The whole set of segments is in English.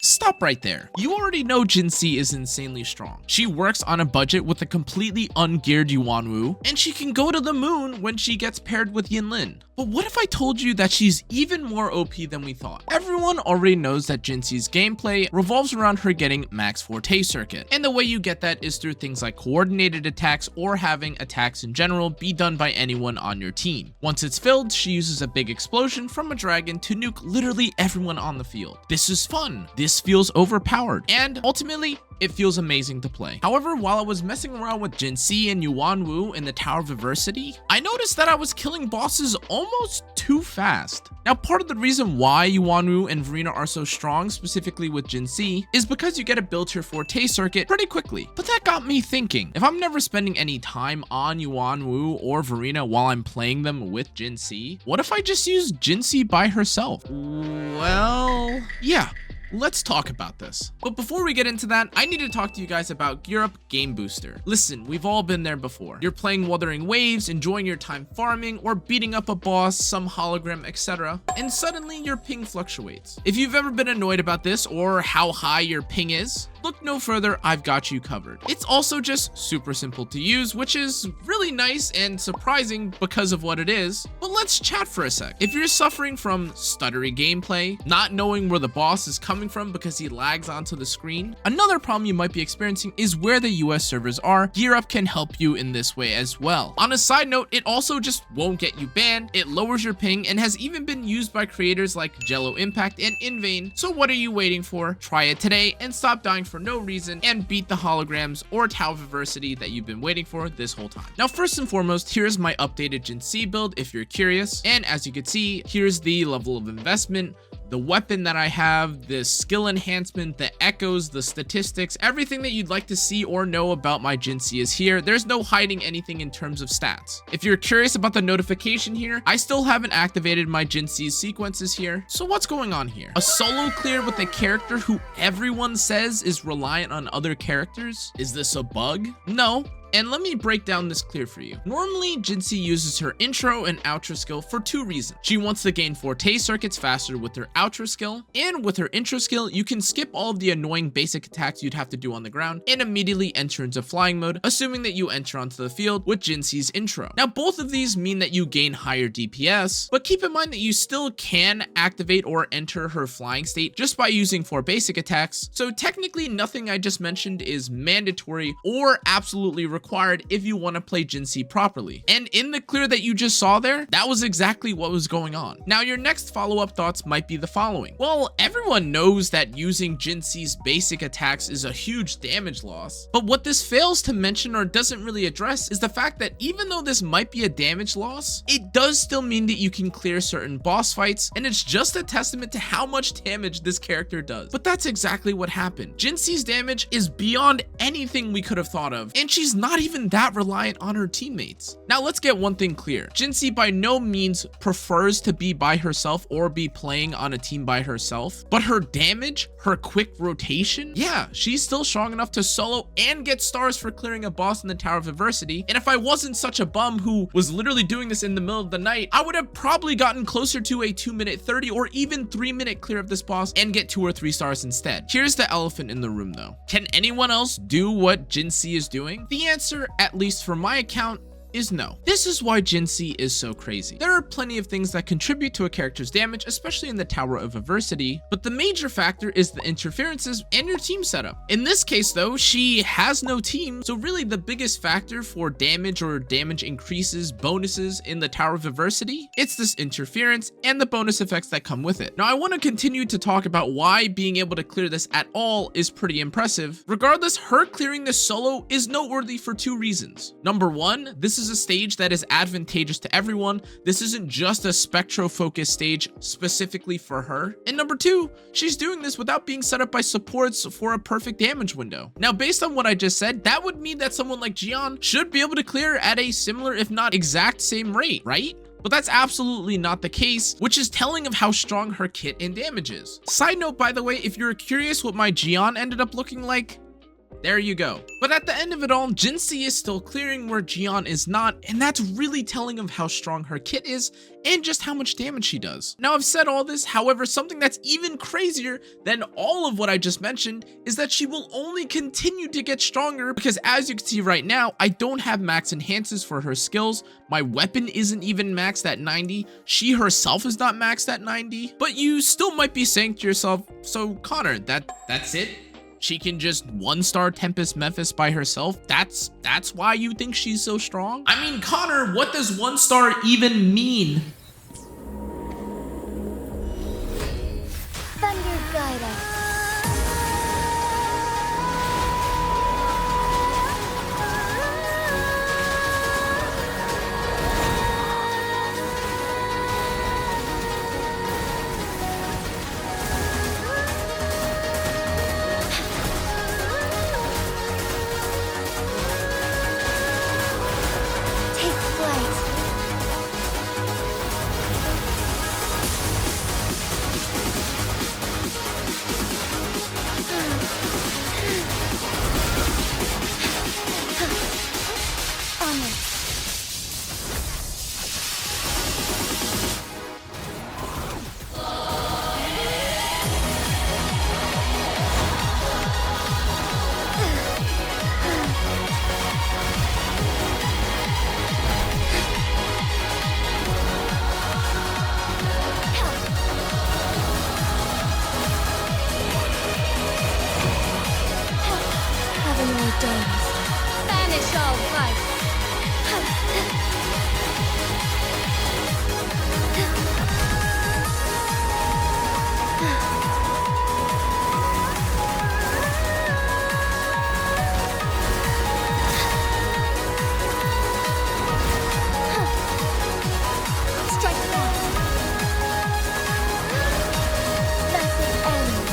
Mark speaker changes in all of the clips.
Speaker 1: stop right there. You already know Jinhsi is insanely strong. She works on a budget with a completely ungeared Yuanwu, and she can go to the moon when she gets paired with Yinlin. But what if I told you that she's even more OP than we thought? Everyone already knows that Jinhsi's gameplay revolves around her getting max forte circuit, and the way you get that is through things like coordinated attacks or having attacks in general be done by anyone on your team. Once it's filled, she uses a big explosion from a dragon to nuke literally everyone on the field. This is fun, this feels overpowered, and ultimately, it feels amazing to play. However, while I was messing around with Jinhsi and Yuanwu in the Tower of Adversity, I noticed that I was killing bosses almost too fast. Now, part of the reason why Yuanwu and Verena are so strong, specifically with Jinhsi, is because you get to build your forte circuit pretty quickly. But that got me thinking, if I'm never spending any time on Yuanwu or Verena while I'm playing them with Jinhsi, what if I just use Jinhsi by herself? Well, yeah. Let's talk about this. But before we get into that, I need to talk to you guys about GearUP Game Booster. Listen, we've all been there before. You're playing Wuthering Waves, enjoying your time farming, or beating up a boss, some hologram, etc. And suddenly your ping fluctuates. If you've ever been annoyed about this or how high your ping is, look no further, I've got you covered. It's also just super simple to use, which is really nice and surprising because of what it is. But let's chat for a sec. If you're suffering from stuttery gameplay, not knowing where the boss is coming from because he lags onto the screen, another problem you might be experiencing is where the US servers are. GearUP can help you in this way as well. On a side note, it also just won't get you banned, it lowers your ping, and has even been used by creators like Jello Impact and Invain. So what are you waiting for? Try it today and stop dying for no reason and beat the holograms or Tower of Adversity that you've been waiting for this whole time. Now, first and foremost, here's my updated Jinhsi build if you're curious. And as you can see, here's the level of investment, the weapon that I have, the skill enhancement, the echoes, the statistics, everything that you'd like to see or know about my Jinhsi is here. There's no hiding anything in terms of stats. If you're curious about the notification here, I still haven't activated my Jinhsi's sequences here. So what's going on here? A solo clear with a character who everyone says is reliant on other characters? Is this a bug? No. And let me break down this clear for you. Normally, Jinhsi uses her intro and outro skill for two reasons. She wants to gain forte circuits faster with her outro skill, and with her intro skill, you can skip all of the annoying basic attacks you'd have to do on the ground and immediately enter into flying mode, assuming that you enter onto the field with Jinhsi's intro. Now, both of these mean that you gain higher DPS, but keep in mind that you still can activate or enter her flying state just by using 4 basic attacks. So technically, nothing I just mentioned is mandatory or absolutely required if you want to play Jinhsi properly. And in the clear that you just saw there, that was exactly what was going on. Now, your next follow-up thoughts might be the following. Well, everyone knows that using Jinhsi's basic attacks is a huge damage loss, but what this fails to mention or doesn't really address is the fact that even though this might be a damage loss, it does still mean that you can clear certain boss fights, and it's just a testament to how much damage this character does. But that's exactly what happened. Jinhsi's damage is beyond anything we could have thought of, and she's not even that reliant on her teammates. Now, let's get one thing clear. Jinhsi by no means prefers to be by herself or be playing on a team by herself, but her damage, her quick rotation, yeah, she's still strong enough to solo and get stars for clearing a boss in the Tower of Adversity. And if I wasn't such a bum who was literally doing this in the middle of the night, I would have probably gotten closer to a 2-minute 30 or even 3-minute clear of this boss and get 2 or 3 stars instead. Here's the elephant in the room though. Can anyone else do what Jinhsi is doing? The answer, at least for my account, is no. This is why Jinhsi is so crazy. There are plenty of things that contribute to a character's damage, especially in the Tower of Adversity, but the major factor is the interferences and your team setup. In this case though, she has no team, so really the biggest factor for damage or damage increases, bonuses in the Tower of Adversity, it's this interference and the bonus effects that come with it. Now, I want to continue to talk about why being able to clear this at all is pretty impressive. Regardless, her clearing this solo is noteworthy for 2 reasons. Number 1, this is a stage that is advantageous to everyone. This isn't just a spectro-focused stage specifically for her. And number 2, she's doing this without being set up by supports for a perfect damage window. Now, based on what I just said, that would mean that someone like Jian should be able to clear at a similar, if not exact same rate, right? But that's absolutely not the case, which is telling of how strong her kit and damage is. Side note, by the way, if you're curious what my Jian ended up looking like, There you go. But at the end of it all, Jinhsi is still clearing where Jian is not, and that's really telling of how strong her kit is and just how much damage she does. Now, I've said all this, however, something that's even crazier than all of what I just mentioned is that she will only continue to get stronger because, as you can see right now, I don't have max enhances for her skills. My weapon isn't even maxed at 90. She herself is not maxed at 90. But you still might be saying to yourself, so Connor, that's it? She can just 1-star Tempest Mephis by herself? That's why you think she's so strong? I mean, Connor, what does 1-star even mean?
Speaker 2: Thunder guide us. Banish all vice. Strike fast. Method ends.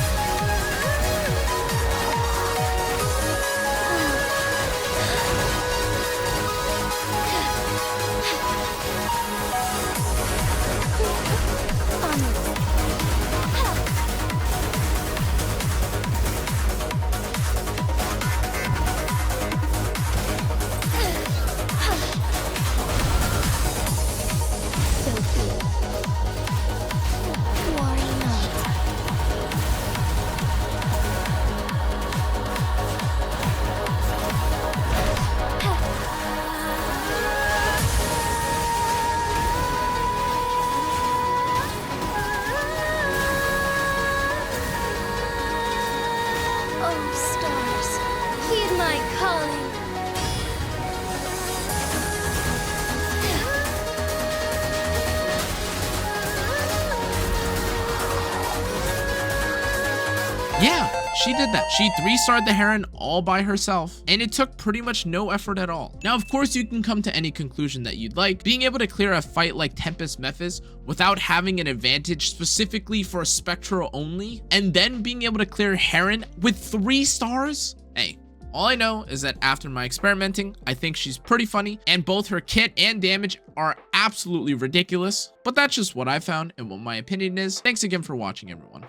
Speaker 1: Yeah, she did that. She 3-starred the Heron all by herself, and it took pretty much no effort at all. Now, of course, you can come to any conclusion that you'd like. Being able to clear a fight like Tempest Mephis without having an advantage specifically for Spectral only, and then being able to clear Heron with 3 stars? Hey, all I know is that after my experimenting, I think she's pretty funny, and both her kit and damage are absolutely ridiculous. But that's just what I found and what my opinion is. Thanks again for watching, everyone.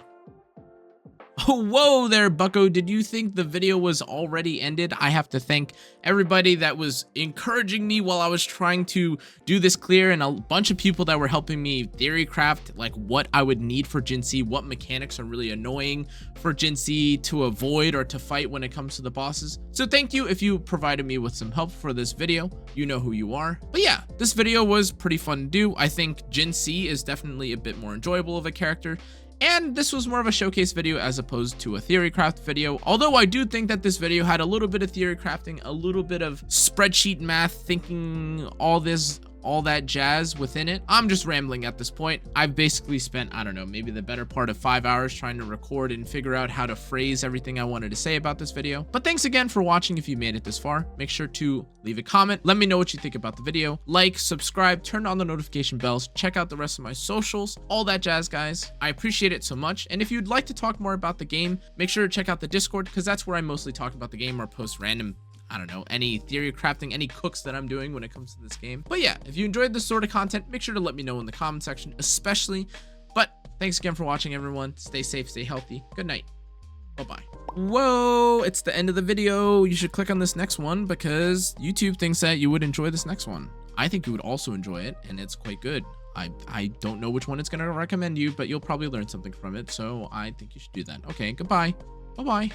Speaker 1: Oh, whoa there, bucko. Did you think the video was already ended? I have to thank everybody that was encouraging me while I was trying to do this clear, and a bunch of people that were helping me theory craft like what I would need for Jinhsi, what mechanics are really annoying for Jinhsi to avoid or to fight when it comes to the bosses. So thank you if you provided me with some help for this video. You know who you are. But yeah, this video was pretty fun to do. I think Jinhsi is definitely a bit more enjoyable of a character, and this was more of a showcase video as opposed to a theory craft video. Although I do think that this video had a little bit of theory crafting, a little bit of spreadsheet math, thinking all that jazz within it. I'm just rambling at this point. I've basically spent, I don't know, maybe the better part of 5 hours trying to record and figure out how to phrase everything I wanted to say about this video. But thanks again for watching. If you made it this far, make sure to leave a comment. Let me know what you think about the video. Like, subscribe, turn on the notification bells, check out the rest of my socials, all that jazz, guys. I appreciate it so much. And if you'd like to talk more about the game, make sure to check out the Discord, because that's where I mostly talk about the game or post random, I don't know, any theory crafting, any cooks that I'm doing when it comes to this game. But yeah, if you enjoyed this sort of content, make sure to let me know in the comment section, especially. But thanks again for watching, everyone. Stay safe, stay healthy. Good night. Bye-bye. Whoa, it's the end of the video. You should click on this next one because YouTube thinks that you would enjoy this next one. I think you would also enjoy it, and it's quite good. I don't know which one it's going to recommend you, but you'll probably learn something from it, so I think you should do that. Okay, goodbye. Bye-bye.